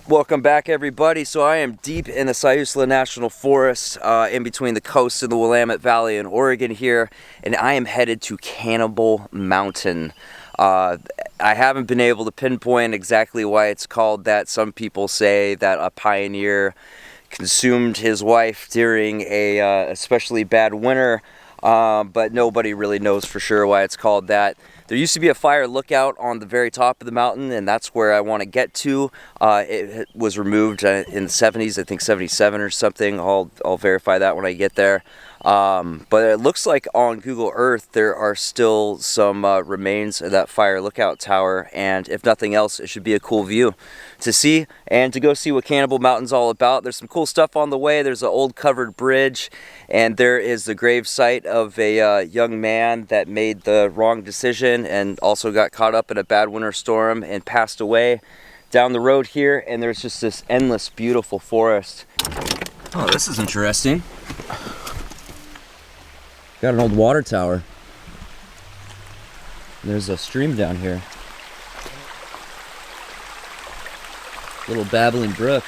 Welcome back, everybody. So I am deep in the Siuslaw National Forest, in between the coast and the Willamette Valley in Oregon here, and I am headed to Cannibal Mountain. I haven't been able to pinpoint exactly why it's called that. Some people say that a pioneer consumed his wife during a especially bad winter, but nobody really knows for sure why it's called that. There used to be a fire lookout on the very top of the mountain, and that's where I want to get to. It was removed in the 70s, I think 77 or something. I'll verify that when I get there. But it looks like on Google Earth there are still some remains of that fire lookout tower, and if nothing else, it should be a cool view to see and to go see what Cannibal Mountain's all about. There's some cool stuff on the way. There's an old covered bridge, and there is the grave site of a young man that made the wrong decision and also got caught up in a bad winter storm and passed away down the road here. And there's just this endless beautiful forest. Oh, this is interesting. Got an old water tower. There's a stream down here. Little babbling brook.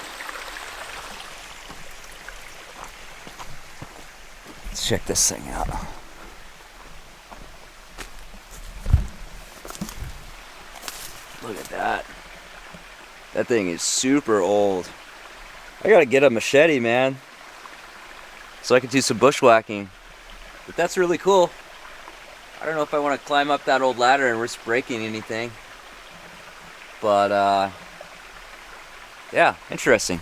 Let's check this thing out. Look at that. That thing is super old. I gotta get a machete, man, so I can do some bushwhacking. But that's really cool. I don't know if I want to climb up that old ladder and risk breaking anything. But, yeah, interesting.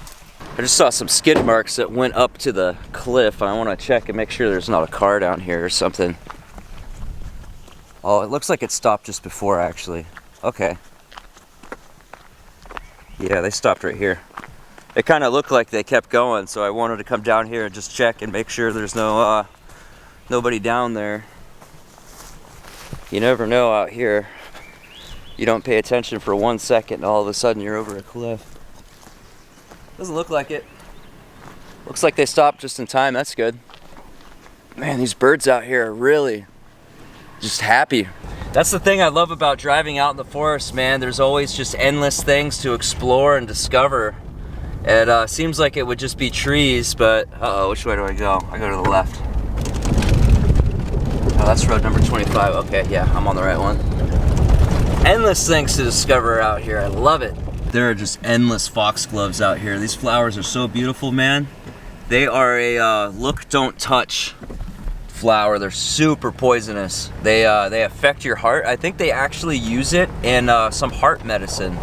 I just saw some skid marks that went up to the cliff. I want to check and make sure there's not a car down here or something. Oh, it looks like it stopped just before, actually. Okay. Yeah, they stopped right here. It kind of looked like they kept going, so I wanted to come down here and just check and make sure there's no, nobody down there. You never know out here. You don't pay attention for 1 second and all of a sudden you're over a cliff. Doesn't look like it. Looks like they stopped just in time. That's good. Man, these birds out here are really just happy. That's the thing I love about driving out in the forest, man. There's always just endless things to explore and discover. It seems like it would just be trees, but uh-oh, which way do I go? I go to the left. Oh, that's road number 25. Okay, yeah, I'm on the right one. Endless things to discover out here. I love it. There are just endless foxgloves out here. These flowers are so beautiful, man. They are a look, don't touch flower. They're super poisonous. They affect your heart. I think they actually use it in some heart medicine.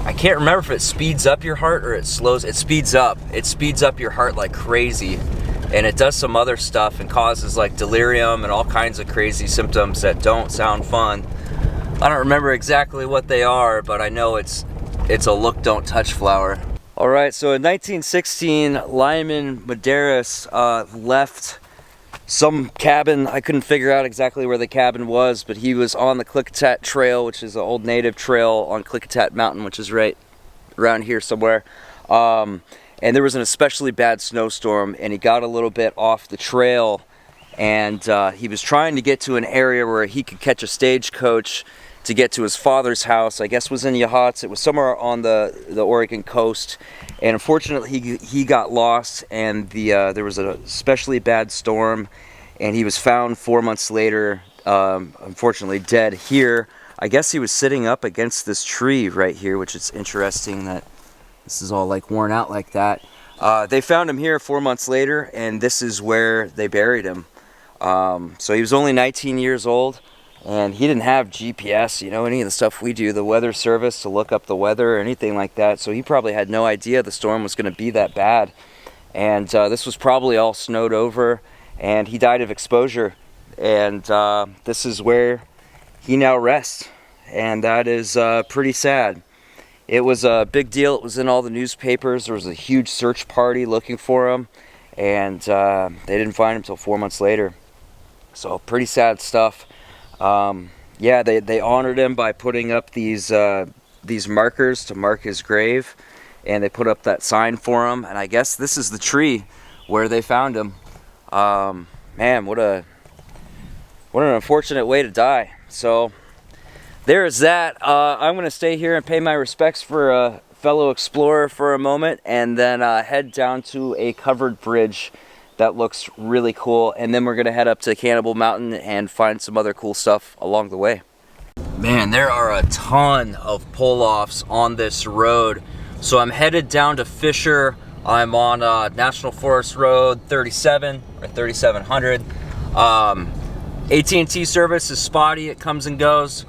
I can't remember if it speeds up your heart or it slows. It speeds up. It speeds up your heart like crazy. And it does some other stuff and causes like delirium and all kinds of crazy symptoms that don't sound fun. I don't remember exactly what they are, but I know it's a look, don't touch flower. All right, so in 1916, Lyman Medeiros left some cabin. I couldn't figure out exactly where the cabin was, but he was on the Klickitat Trail, which is an old native trail on Klickitat Mountain, which is right around here somewhere. And there was an especially bad snowstorm, and he got a little bit off the trail, and he was trying to get to an area where he could catch a stagecoach to get to his father's house. I guess was in Yahats. It was somewhere on the Oregon coast, and unfortunately he got lost, and there was an especially bad storm, and he was found 4 months later, unfortunately dead here. I guess he was sitting up against this tree right here, which is interesting that this is all like worn out like that. They found him here 4 months later, and this is where they buried him. So he was only 19 years old, and he didn't have GPS, you know, any of the stuff we do, the weather service to look up the weather or anything like that. So he probably had no idea the storm was going to be that bad. And this was probably all snowed over, and he died of exposure. And this is where he now rests. And that is pretty sad. It was a big deal. It was in all the newspapers. There was a huge search party looking for him, and they didn't find him until 4 months later. So pretty sad stuff. Yeah, they honored him by putting up these markers to mark his grave, and they put up that sign for him. And I guess this is the tree where they found him. Man, what an unfortunate way to there is that. I'm going to stay here and pay my respects for fellow explorer for a moment, and then head down to a covered bridge that looks really cool, and then we're gonna head up to Cannibal Mountain and find some other cool stuff along the way. Man, there are a ton of pull-offs on this road. So I'm headed down to Fisher. I'm on National Forest Road 37 or 3700. AT&T service is spotty, it comes and goes,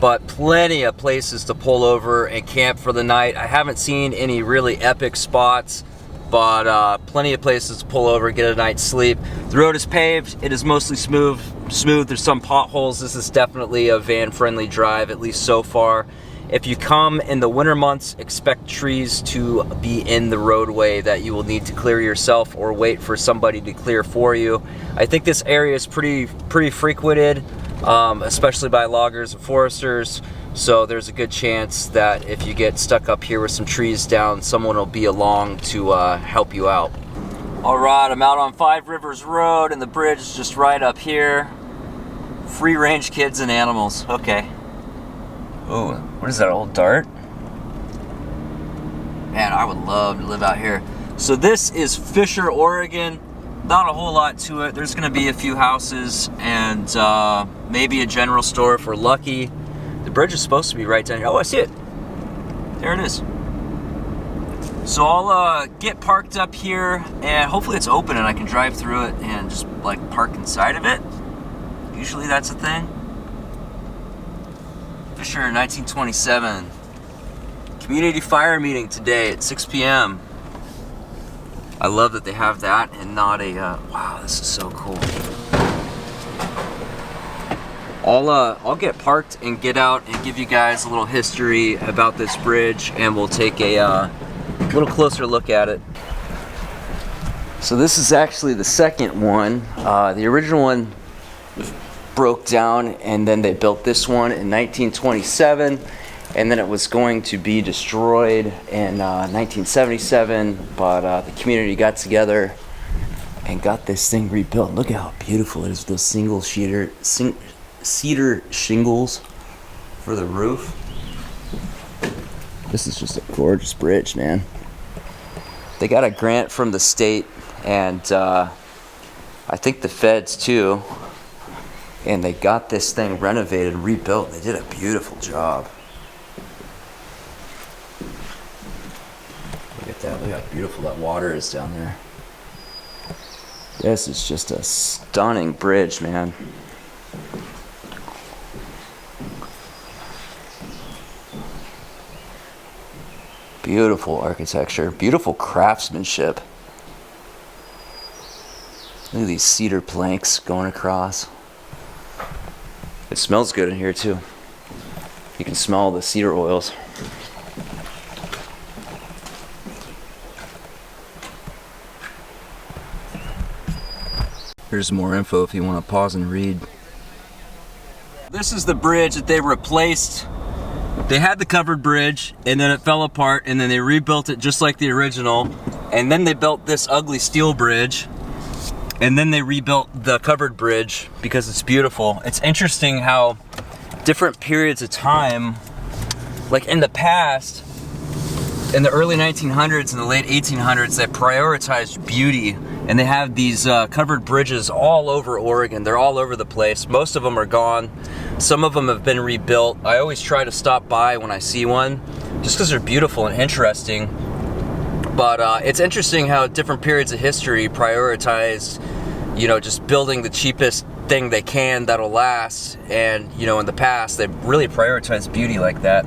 but plenty of places to pull over and camp for the night. I haven't seen any really epic spots, but plenty of places to pull over, get a night's sleep. The road is paved, it is mostly smooth. There's some potholes. This is definitely a van-friendly drive, at least so far. If you come in the winter months, expect trees to be in the roadway that you will need to clear yourself or wait for somebody to clear for you. I think this area is pretty frequented, especially by loggers and foresters. So there's a good chance that if you get stuck up here with some trees down, someone will be along to help you out. All right, I'm out on Five Rivers Road, and the bridge is just right up here. Free range kids and animals. Okay. Oh, what is that, old Dart? Man, I would love to live out here. So this is Fisher, Oregon. Not a whole lot to it. There's gonna be a few houses and maybe a general store if we're lucky. The bridge is supposed to be right down here. Oh, I see it. There it is. So I'll get parked up here, and hopefully it's open and I can drive through it and just like park inside of it. Usually that's a thing. Fisher 1927. Community fire meeting today at 6 p.m. I love that they have that and not a, wow, this is so cool. I'll get parked and get out and give you guys a little history about this bridge, and we'll take a little closer look at it. So this is actually the second one. The original one broke down, and then they built this one in 1927, and then it was going to be destroyed in 1977, but the community got together and got this thing rebuilt. Look at how beautiful it is, those cedar shingles for the roof. This is just a gorgeous bridge, man. They got a grant from the state, and I think the feds too, and they got this thing renovated and rebuilt. They did a beautiful job. Look at that, look how beautiful that water is down there. This is just a stunning bridge, man. Beautiful architecture, beautiful craftsmanship. Look at these cedar planks going across. It smells good in here too. You can smell the cedar oils. Here's more info if you want to pause and read. This is the bridge that they replaced. They had the covered bridge, and then it fell apart, and then they rebuilt it just like the original, and then they built this ugly steel bridge, and then they rebuilt the covered bridge because it's beautiful. It's interesting how different periods of time, like in the past, in the early 1900s and the late 1800s, they prioritized beauty, and they have these covered bridges all over Oregon. They're all over the place. Most of them are gone. Some of them have been rebuilt. I always try to stop by when I see one, just because they're beautiful and interesting. But it's interesting how different periods of history prioritized, you know, just building the cheapest thing they can that'll last. And, you know, in the past, they really prioritized beauty like that.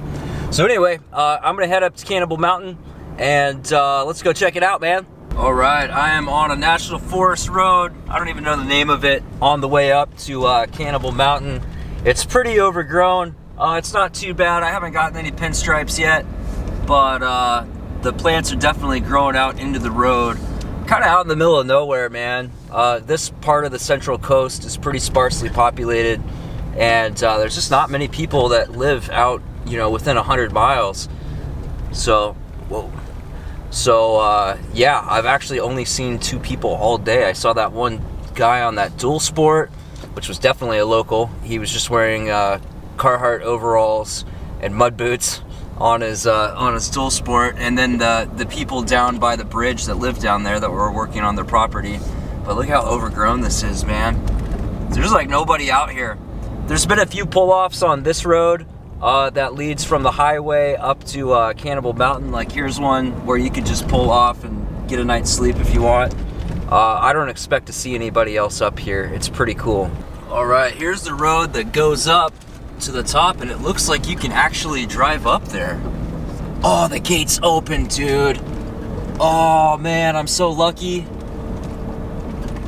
So anyway, I'm gonna head up to Cannibal Mountain, and let's go check it out, man. All right, I am on a National Forest Road. I don't even know the name of it, on the way up to Cannibal Mountain. It's pretty overgrown. It's not too bad. I haven't gotten any pinstripes yet, but the plants are definitely growing out into the road. Kind of out in the middle of nowhere, man. This part of the Central Coast is pretty sparsely populated, and there's just not many people that live out, you know, within 100 miles. So, whoa. So, yeah, I've actually only seen 2 people all day. I saw that one guy on that dual sport, which was definitely a local. He was just wearing Carhartt overalls and mud boots. on his dual sport, and then the people down by the bridge that live down there that were working on their property. But look how overgrown this is, man. There's like nobody out here. There's been a few pull-offs on this road that leads from the highway up to Cannibal Mountain. Like here's one where you could just pull off and get a night's sleep if you want. I don't expect to see anybody else up here. It's pretty cool. All right, here's the road that goes up to the top, and it looks like you can actually drive up there. Oh, the gate's open, dude. Oh man, I'm so lucky.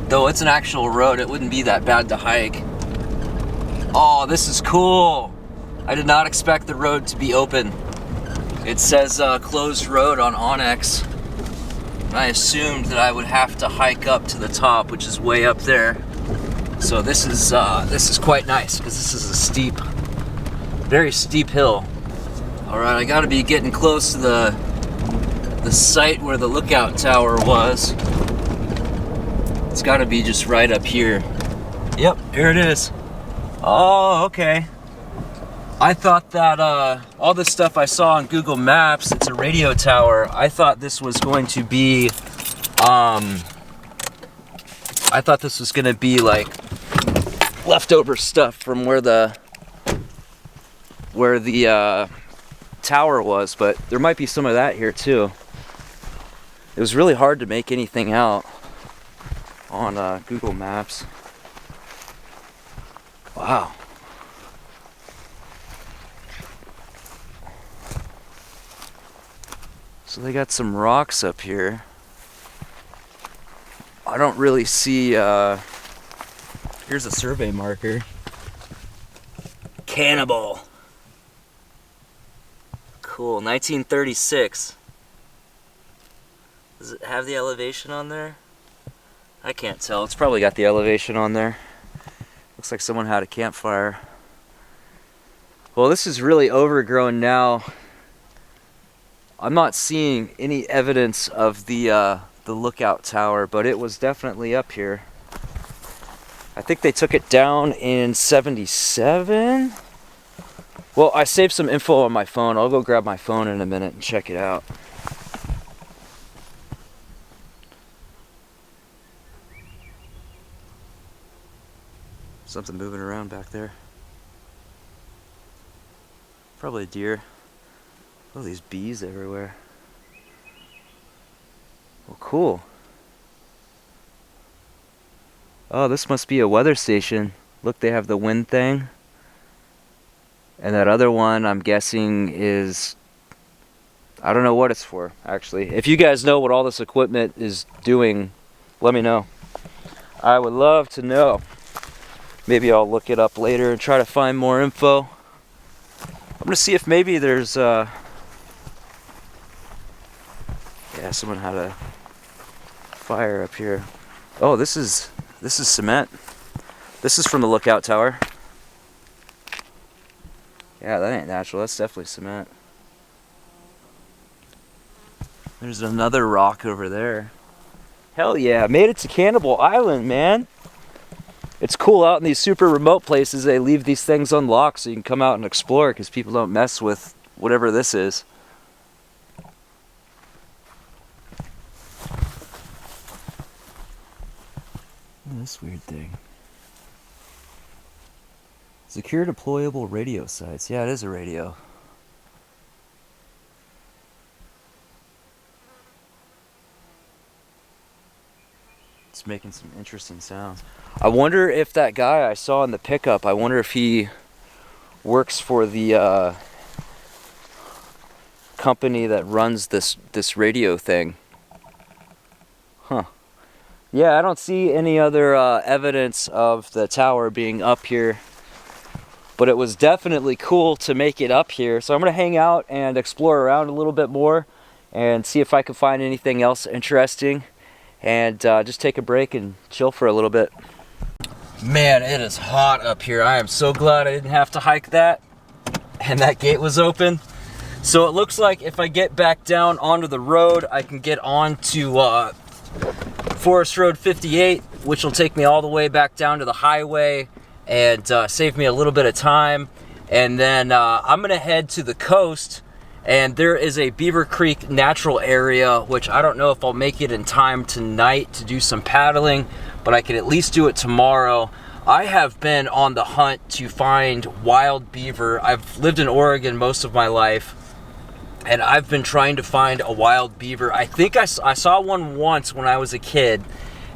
Though it's an actual road, it wouldn't be that bad to hike. Oh, this is cool. I did not expect the road to be open. It says closed road on Onyx. And I assumed that I would have to hike up to the top, which is way up there. So this is quite nice, because this is a steep, very steep hill. All right, I gotta be getting close to the site where the lookout tower was. It's gotta be just right up here. Yep, here it is. Oh, okay. I thought that all this stuff I saw on Google Maps, it's a radio tower. I thought this was going to be, like leftover stuff from where the tower was, but there might be some of that here too. It was really hard to make anything out on Google Maps. Wow. So they got some rocks up here. I don't really see, here's a survey marker. Cannibal. Cool, 1936. Does it have the elevation on there? I can't tell. It's probably got the elevation on there. Looks like someone had a campfire. Well, this is really overgrown now. I'm not seeing any evidence of the lookout tower, but it was definitely up here. I think they took it down in '77. Well, I saved some info on my phone. I'll go grab my phone in a minute and check it out. Something moving around back there. Probably a deer. Oh, these bees everywhere. Well, cool. Oh, this must be a weather station. Look, they have the wind thing. And that other one, I'm guessing, is... I don't know what it's for, actually. If you guys know what all this equipment is doing, let me know. I would love to know. Maybe I'll look it up later and try to find more info. I'm gonna see if maybe there's yeah, someone had a fire up here. Oh, this is cement. This is from the lookout tower. Yeah, that ain't natural. That's definitely cement. There's another rock over there. Hell yeah, made it to Cannibal Island, man. It's cool out in these super remote places. They leave these things unlocked so you can come out and explore, because people don't mess with whatever this is. This weird thing. Secure deployable radio sites. Yeah, it is a radio. It's making some interesting sounds. I wonder if that guy I saw in the pickup, I wonder if he works for the company that runs this radio thing. Huh. Yeah, I don't see any other evidence of the tower being up here. But it was definitely cool to make it up here. So I'm going to hang out and explore around a little bit more and see if I can find anything else interesting. And just take a break and chill for a little bit. Man, it is hot up here. I am so glad I didn't have to hike that. And that gate was open. So it looks like if I get back down onto the road, I can get onto Forest Road 58, which will take me all the way back down to the highway and save me a little bit of time. And then I'm gonna head to the coast And there is a Beaver Creek natural area, which I don't know if I'll make it in time tonight to do some paddling, but I could at least do it tomorrow. I have been on the hunt to find wild beaver. I've lived in Oregon most of my life, and I've been trying to find a wild beaver. I think I saw one once when I was a kid,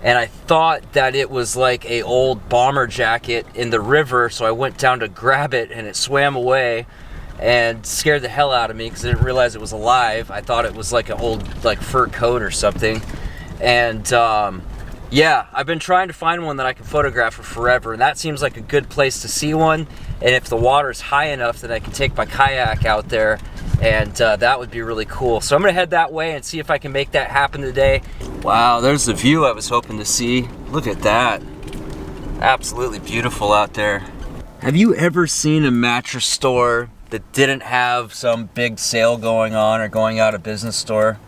and I thought that it was like a old bomber jacket in the river, so I went down to grab it, and it swam away and scared the hell out of me because I didn't realize it was alive. I thought it was like an old fur coat or something. And yeah, I've been trying to find one that I can photograph for forever, and that seems like a good place to see one. And if the water's high enough, that I can take my kayak out there, and that would be really cool. So I'm gonna head that way and see if I can make that happen today. Wow, there's the view I was hoping to see. Look at that. Absolutely beautiful out there. Have you ever seen a mattress store that didn't have some big sale going on, or going out of business sale?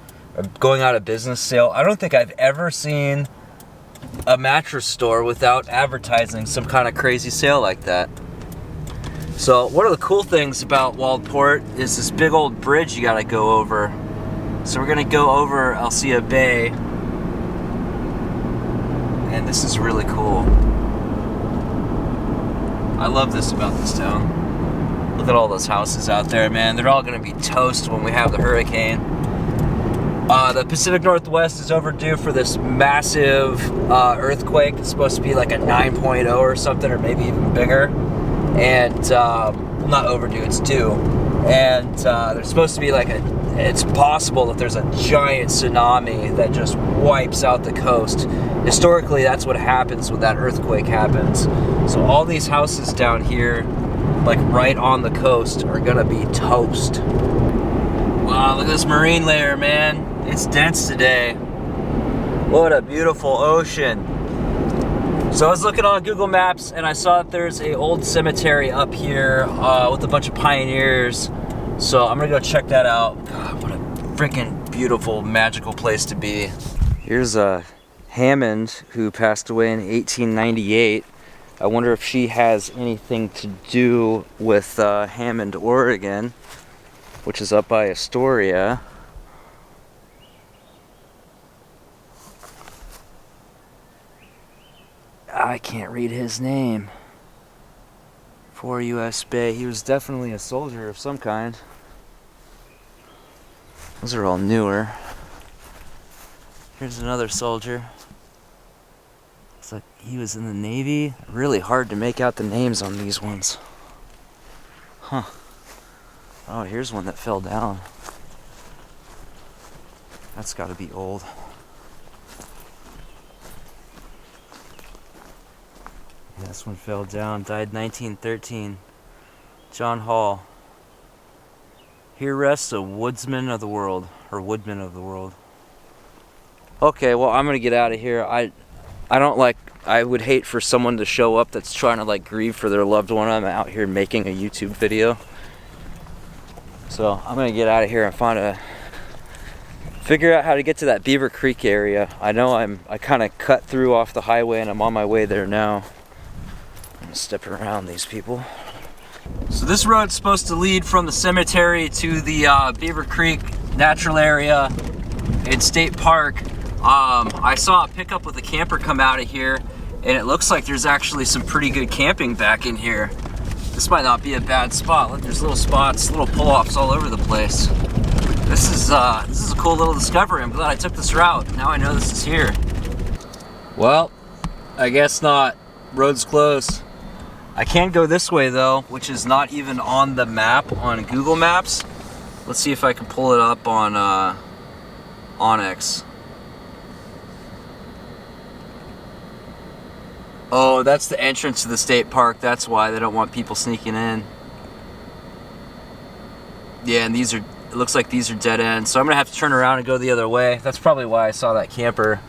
I don't think I've ever seen a mattress store without advertising some kind of crazy sale like that. So one of the cool things about Waldport is this big old bridge you gotta go over. So we're gonna go over Alcea Bay, and this is really cool. I love this about this town. Look at all those houses out there, man. They're all gonna be toast when we have the hurricane. The Pacific Northwest is overdue for this massive earthquake. It's supposed to be like a 9.0 or something, or maybe even bigger. And, well, not overdue, it's due. And there's supposed to be like it's possible that there's a giant tsunami that just wipes out the coast. Historically, that's what happens when that earthquake happens. So all these houses down here, like right on the coast, are gonna be toast. Wow, look at this marine layer, man. It's dense today. What a beautiful ocean. So I was looking on Google Maps, and I saw that there's a old cemetery up here with a bunch of pioneers. So I'm gonna go check that out. God, what a freaking beautiful, magical place to be. Here's Hammond, who passed away in 1898. I wonder if she has anything to do with Hammond, Oregon, which is up by Astoria. I can't read his name. 4 U.S. Bay. He was definitely a soldier of some kind. Those are all newer. Here's another soldier. Looks like he was in the Navy. Really hard to make out the names on these ones. Huh. Oh, here's one that fell down. That's got to be old. Yeah, this one fell down. Died 1913. John Hall. Here rests a woodsman of the world, or woodman of the world. Okay, well, I'm gonna get out of here. I would hate for someone to show up that's trying to like grieve for their loved one. I'm out here making a YouTube video. So I'm gonna get out of here and figure out how to get to that Beaver Creek area. I know I kind of cut through off the highway, and I'm on my way there now. I'm gonna step around these people. So this road's supposed to lead from the cemetery to the Beaver Creek natural area in State Park. I saw a pickup with a camper come out of here, and it looks like there's actually some pretty good camping back in here. This might not be a bad spot. Look, there's little spots, little pull-offs all over the place. This is a cool little discovery. I'm glad I took this route. Now I know this is here. Well, I guess not. Road's closed. I can go this way though, which is not even on the map on Google Maps. Let's see if I can pull it up on Onyx. Oh, that's the entrance to the state park. That's why they don't want people sneaking in. Yeah, and it looks like these are dead ends. So I'm gonna have to turn around and go the other way. That's probably why I saw that camper.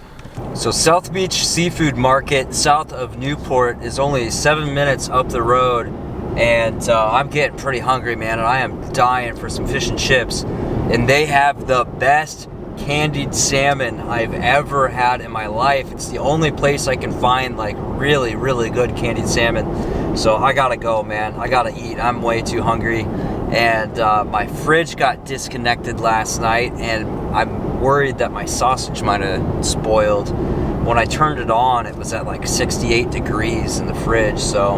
So South Beach Seafood Market, south of Newport, is only 7 minutes up the road. And I'm getting pretty hungry, man, and I am dying for some fish and chips. And they have the best candied salmon I've ever had in my life. It's the only place I can find like really, really good candied salmon. So I gotta go, man. I gotta eat. I'm way too hungry. and my fridge got disconnected last night, and I'm worried that my sausage might have spoiled. When I turned it on, it was at like 68 degrees in the fridge, so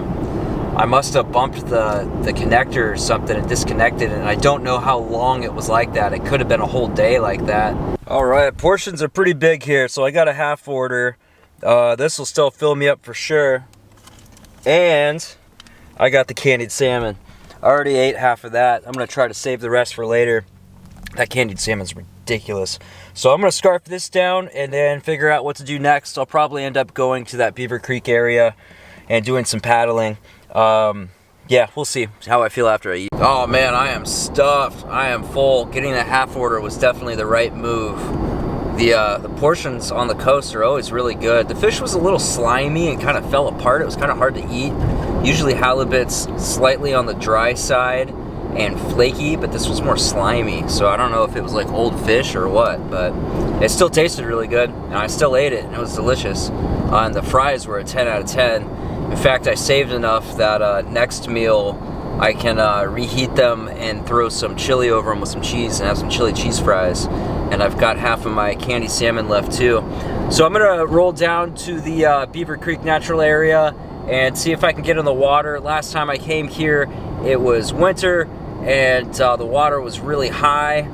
I must have bumped the connector or something and disconnected it, and I don't know how long it was like that. It could have been a whole day like that. All right, portions are pretty big here, so I got a half order. This will still fill me up for sure. And I got the candied salmon. I already ate half of that. I'm gonna try to save the rest for later. That candied salmon's ridiculous. So I'm gonna scarf this down and then figure out what to do next. I'll probably end up going to that Beaver Creek area and doing some paddling. Yeah, we'll see how I feel after I eat. Oh man, I am stuffed. I am full. Getting a half order was definitely the right move. The portions on the coast are always really good. The fish was a little slimy and kind of fell apart. It was kind of hard to eat. Usually halibut's slightly on the dry side and flaky, but this was more slimy. So I don't know if it was like old fish or what, but it still tasted really good, and I still ate it, and it was delicious. And the fries were a 10 out of 10. In fact, I saved enough that next meal I can reheat them and throw some chili over them with some cheese and have some chili cheese fries. And I've got half of my candied salmon left too. So I'm gonna roll down to the Beaver Creek natural area and see if I can get in the water. Last time I came here, it was winter and the water was really high,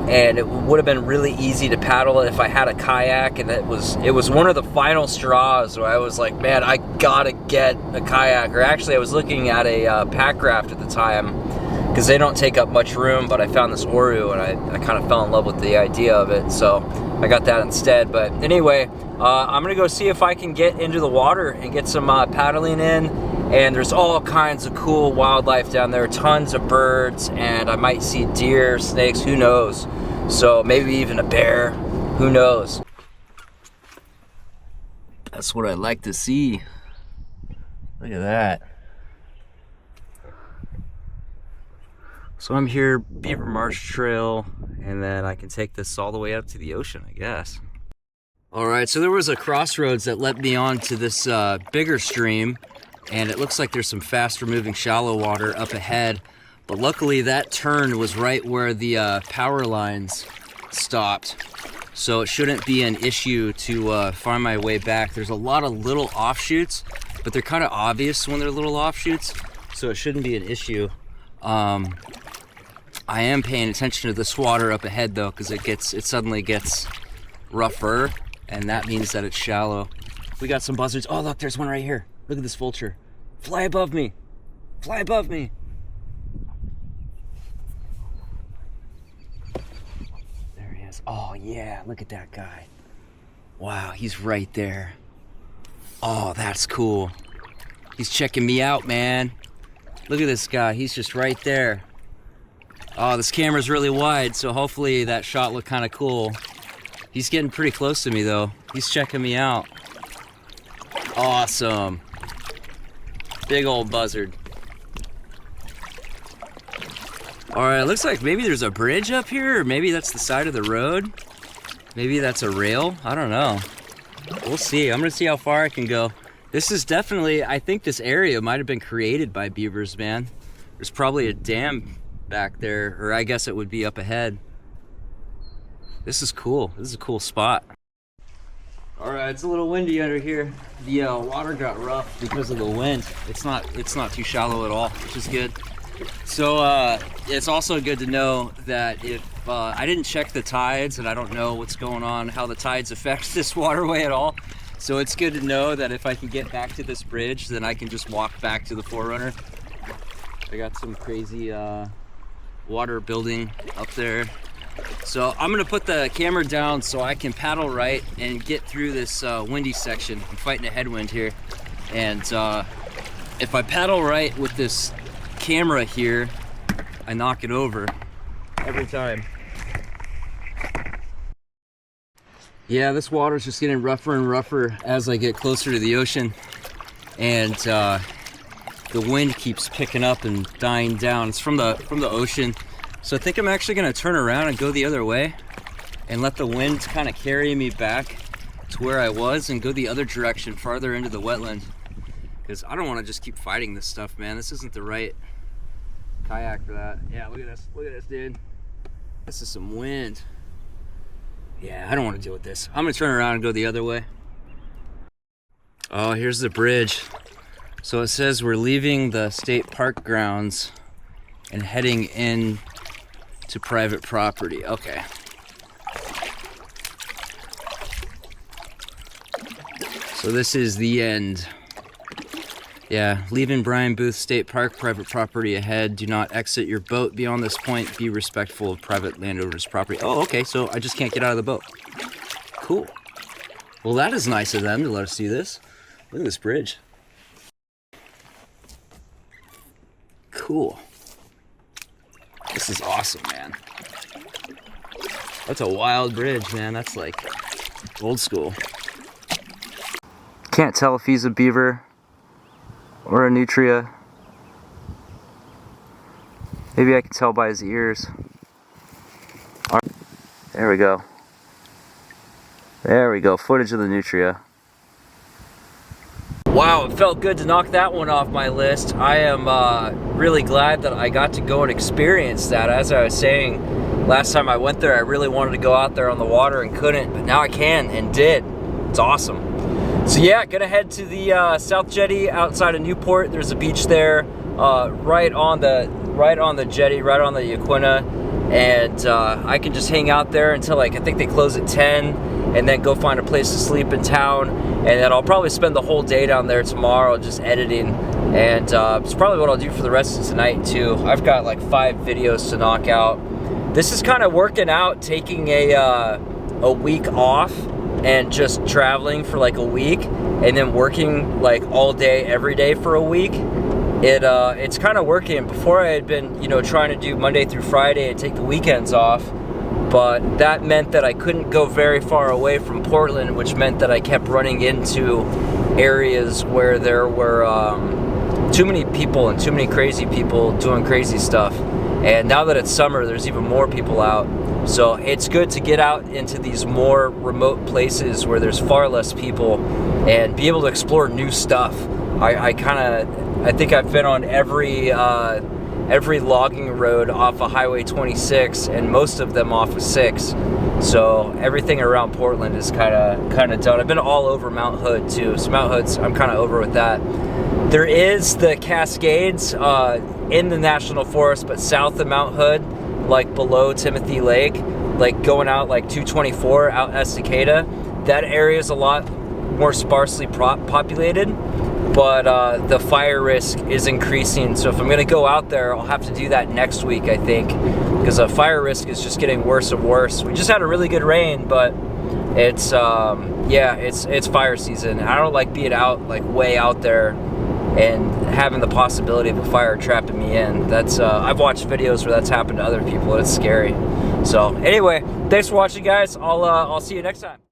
and it would have been really easy to paddle if I had a kayak, and it was one of the final straws where I was like, man, I gotta get a kayak. Or actually I was looking at a pack raft at the time, because they don't take up much room, but I found this Oru and I kind of fell in love with the idea of it, so I got that instead. But anyway, I'm gonna go see if I can get into the water and get some paddling in. And there's all kinds of cool wildlife down there, tons of birds, and I might see deer, snakes, who knows. So maybe even a bear, who knows. That's what I'd like to see. Look at that. So I'm here, Beaver Marsh Trail, and then I can take this all the way up to the ocean, I guess. All right, so there was a crossroads that led me on to this bigger stream, and it looks like there's some faster moving shallow water up ahead, but luckily that turn was right where the power lines stopped, so it shouldn't be an issue to find my way back. There's a lot of little offshoots, but they're kind of obvious when they're little offshoots, so it shouldn't be an issue. I am paying attention to this water up ahead though, because it suddenly gets rougher, and that means that it's shallow. We got some buzzards. Oh look, there's one right here. Look at this vulture. Fly above me. Fly above me. There he is. Oh yeah, look at that guy. Wow, he's right there. Oh, that's cool. He's checking me out, man. Look at this guy, he's just right there. Oh, this camera's really wide, so hopefully that shot looked kind of cool. He's getting pretty close to me though. He's checking me out. Awesome. Big old buzzard. All right, looks like maybe there's a bridge up here, or maybe that's the side of the road. Maybe that's a rail, I don't know. We'll see, I'm gonna see how far I can go. This is definitely, I think this area might have been created by beavers, man. There's probably a dam back there, or I guess it would be up ahead. This is cool, this is a cool spot. All right, it's a little windy under here. The water got rough because of the wind. It's not too shallow at all, which is good. So it's also good to know that if I didn't check the tides, and I don't know what's going on, how the tides affect this waterway at all. So it's good to know that if I can get back to this bridge, then I can just walk back to the Forerunner. I got some crazy water building up there. So I'm gonna put the camera down so I can paddle right and get through this windy section. I'm fighting a headwind here. And if I paddle right with this camera here, I knock it over every time. Yeah, this water's just getting rougher and rougher as I get closer to the ocean. And the wind keeps picking up and dying down. It's from the ocean. So I think I'm actually gonna turn around and go the other way and let the wind kind of carry me back to where I was and go the other direction, farther into the wetland. Because I don't want to just keep fighting this stuff, man. This isn't the right kayak for that. Yeah, look at this, dude. This is some wind. Yeah, I don't want to deal with this. I'm gonna turn around and go the other way. Oh, here's the bridge. So it says we're leaving the state park grounds and heading in to private property. Okay. So this is the end. Yeah, leaving Brian Booth State Park, private property ahead. Do not exit your boat beyond this point. Be respectful of private landowners' property. Oh, okay, so I just can't get out of the boat. Cool. Well, that is nice of them to let us see this. Look at this bridge. Cool. This is awesome, man. That's a wild bridge, man. That's like old school. Can't tell if he's a beaver or a nutria. Maybe I can tell by his ears. There we go. There we go. Footage of the nutria. Wow, it felt good to knock that one off my list. I am really glad that I got to go and experience that. As I was saying, last time I went there, I really wanted to go out there on the water and couldn't, but now I can and did. It's awesome. So yeah, gonna head to the South Jetty outside of Newport. There's a beach there, right on the jetty, right on the Yaquina, and I can just hang out there until like I think they close at 10, and then go find a place to sleep in town, and then I'll probably spend the whole day down there tomorrow just editing, and it's probably what I'll do for the rest of tonight too. I've got like 5 videos to knock out. This is kind of working out, taking a week off and just traveling for like a week and then working like all day every day for a week. It's kind of working. Before I had been, you know, trying to do Monday through Friday and take the weekends off, but that meant that I couldn't go very far away from Portland, which meant that I kept running into areas where there were too many people and too many crazy people doing crazy stuff. And now that it's summer, there's even more people out. So it's good to get out into these more remote places where there's far less people and be able to explore new stuff. I think I've been on every logging road off of Highway 26 and most of them off of 6. So everything around Portland is kind of done. I've been all over Mount Hood too. So Mount Hood's, I'm kind of over with that. There is the Cascades in the National Forest, but south of Mount Hood, like below Timothy Lake, like going out like 224 out Estacada. That area is a lot more sparsely populated, but the fire risk is increasing. So if I'm gonna go out there, I'll have to do that next week, I think, because the fire risk is just getting worse and worse. We just had a really good rain, but it's yeah, it's fire season. I don't like being out like way out there and having the possibility of a fire trapping me in. That's I've watched videos where that's happened to other people and it's scary. So anyway, thanks for watching, guys. I'll see you next time.